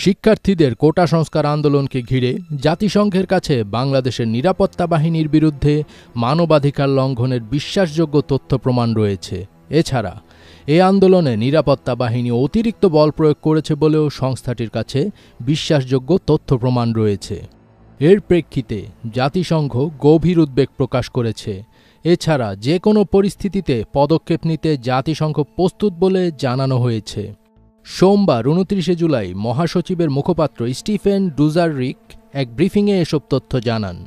শিক্ষার্থীদের কোটা সংস্কার আন্দোলনকে ঘিরে জাতিসংঘের কাছে বাংলাদেশের নিরাপত্তা বাহিনীর বিরুদ্ধে মানবাধিকার লঙ্ঘনের বিশ্বাসযোগ্য তথ্য প্রমাণ রয়েছে। এছাড়া এ আন্দোলনে নিরাপত্তা বাহিনী অতিরিক্ত বল প্রয়োগ করেছে বলেও সংস্থাটির কাছে বিশ্বাসযোগ্য তথ্য প্রমাণ রয়েছে। এর প্রেক্ষিতে জাতিসংঘ গভীর উদ্বেগ প্রকাশ করেছে। এছাড়া যে কোনো পরিস্থিতিতে পদক্ষেপ নিতে জাতিসংঘ প্রস্তুত বলে জানানো হয়েছে। সোমবার ২৯ জুলাই মহাসচিবের মুখপাত্র স্টিফেন ডুজারিক এক ব্রিফিংয়ে এসব তথ্য জানান।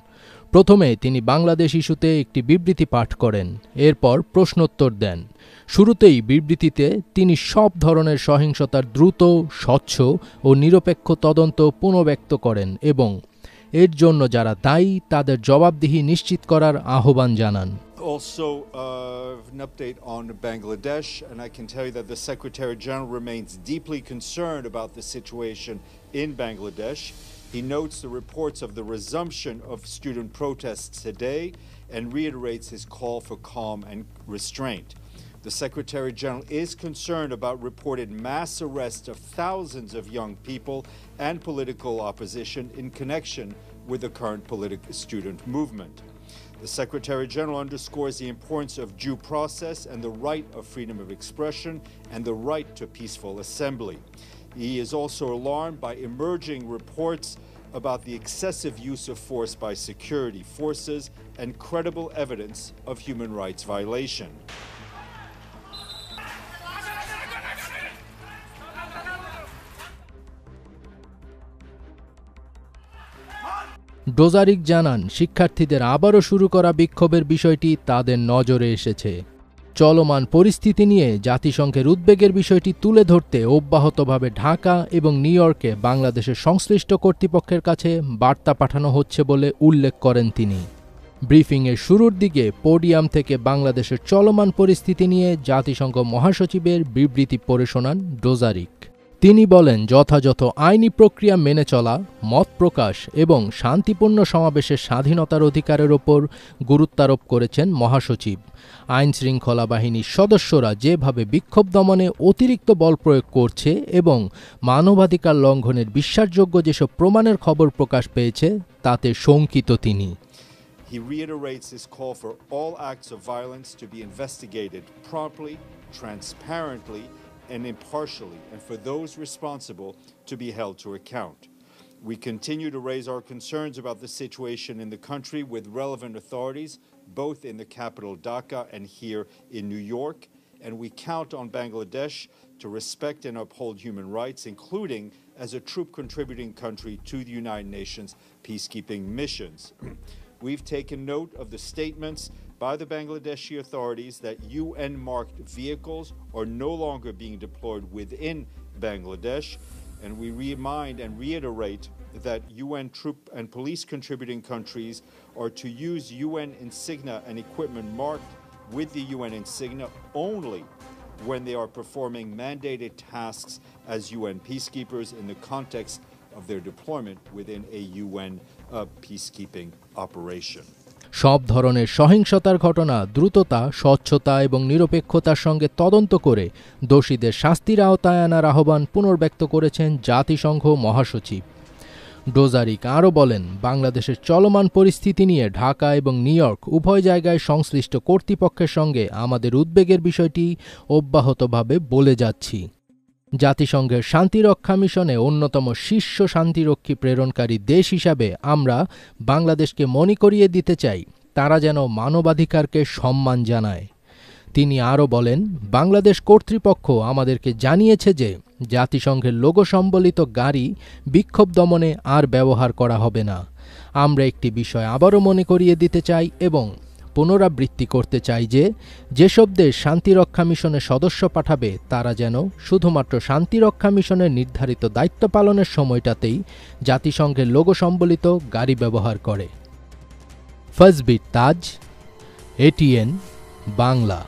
প্রথমে তিনি বাংলাদেশ ইস্যুতে একটি বিবৃতি পাঠ করেন, এরপর প্রশ্নোত্তর দেন। শুরুতেই বিবৃতিতে তিনি সব ধরনের সহিংসতার দ্রুত, স্বচ্ছ ও নিরপেক্ষ তদন্ত পুনর্ব্যক্ত করেন এবং এর জন্য যারা দায়ী তাদের জবাবদিহি নিশ্চিত করার আহ্বান জানান। Also, an update on Bangladesh, and I can tell you that the Secretary General remains deeply concerned about the situation in Bangladesh. He notes the reports of the resumption of student protests today and reiterates his call for calm and restraint. The Secretary General is concerned about reported mass arrests of thousands of young people and political opposition in connection with the current student movement. The Secretary General underscores the importance of due process and the right of freedom of expression and the right to peaceful assembly. He is also alarmed by emerging reports about the excessive use of force by security forces and credible evidence of human rights violation. Dujarric জানান, শিক্ষার্থীদের আবারও শুরু করা বিক্ষোভের বিষয়টি তাদের নজরে এসেছে। চলমান পরিস্থিতি নিয়ে জাতিসংঘের উদ্বেগের বিষয়টি তুলে ধরতে অব্যাহতভাবে ঢাকা এবং নিউ ইয়র্কে বাংলাদেশের সংশ্লিষ্ট কর্তৃপক্ষের কাছে বার্তা পাঠানো হচ্ছে বলে উল্লেখ করেন তিনি। ব্রিফিংয়ের শুরুর দিকে পোডিয়াম থেকে বাংলাদেশের চলমান পরিস্থিতি নিয়ে জাতিসংঘ মহাসচিবের বিবৃতি পড়ে শোনান ডোজারিক। তিনি বলেন, যথাযথ আইনি প্রক্রিয়া মেনে চলা, মত প্রকাশ এবং শান্তিপূর্ণ সমাবেশের স্বাধীনতার অধিকারের ওপর গুরুত্বারোপ করেছেন মহাসচিব। আইনশৃঙ্খলা বাহিনীর সদস্যরা যেভাবে বিক্ষোভ দমনে অতিরিক্ত বল প্রয়োগ করছে এবং মানবাধিকার লঙ্ঘনের বিশ্বাসযোগ্য যেসব প্রমাণের খবর প্রকাশ পেয়েছে তাতে শঙ্কিত তিনি। He reiterates his call for all acts of violence to be investigated promptly, transparently, and impartially, and for those responsible to be held to account. We continue to raise our concerns about the situation in the country with relevant authorities, both in the capital Dhaka and here in New York, and we count on Bangladesh to respect and uphold human rights, including as a troop contributing country to the United Nations peacekeeping missions. We've taken note of the statements by the Bangladeshi authorities that UN-marked vehicles are no longer being deployed within Bangladesh, and we remind and reiterate that UN troop and police contributing countries are to use UN insignia and equipment marked with the UN insignia only when they are performing mandated tasks as UN peacekeepers in the context of their deployment within a UN peacekeeping operation. সব ধরনের সহিংসতার ঘটনা দ্রুততা, স্বচ্ছতা এবং নিরপেক্ষতার সঙ্গে তদন্ত করে দোষীদের শাস্তির আওতায় আনার আহ্বান পুনর্ব্যক্ত করেছেন জাতিসংঘ মহাসচিব। ডোজারিক আরও বলেন, বাংলাদেশের চলমান পরিস্থিতি নিয়ে ঢাকা এবং নিউ ইয়র্ক উভয় জায়গায় সংশ্লিষ্ট কর্তৃপক্ষের সঙ্গে আমাদের উদ্বেগের বিষয়টি অব্যাহতভাবে বলে যাচ্ছি। জাতিসংঘের শান্তিরক্ষা মিশনে অন্যতম শীর্ষ শান্তিরক্ষী প্রেরণকারী দেশ হিসাবে আমরা বাংলাদেশকে মনে করিয়ে দিতে চাই তারা যেন মানবাধিকারকে সম্মান জানায়। তিনি আরও বলেন, বাংলাদেশ কর্তৃপক্ষ আমাদেরকে জানিয়েছে যে জাতিসংঘের লোগো সম্বলিত গাড়ি বিক্ষোভ দমনে আর ব্যবহার করা হবে না। আমরা একটি বিষয় আবারও মনে করিয়ে দিতে চাই এবং পুনরাবৃত্তি করতে চাই যে যেসব দেশ শান্তিরক্ষা মিশনের সদস্য পাঠাবে তারা যেন শুধুমাত্র শান্তিরক্ষা মিশনের নির্ধারিত দায়িত্ব পালনের সময়টাতেই জাতিসংঘের লোগো সম্বলিত গাড়ি ব্যবহার করে। ফজবির তাজ, এটিএন বাংলা।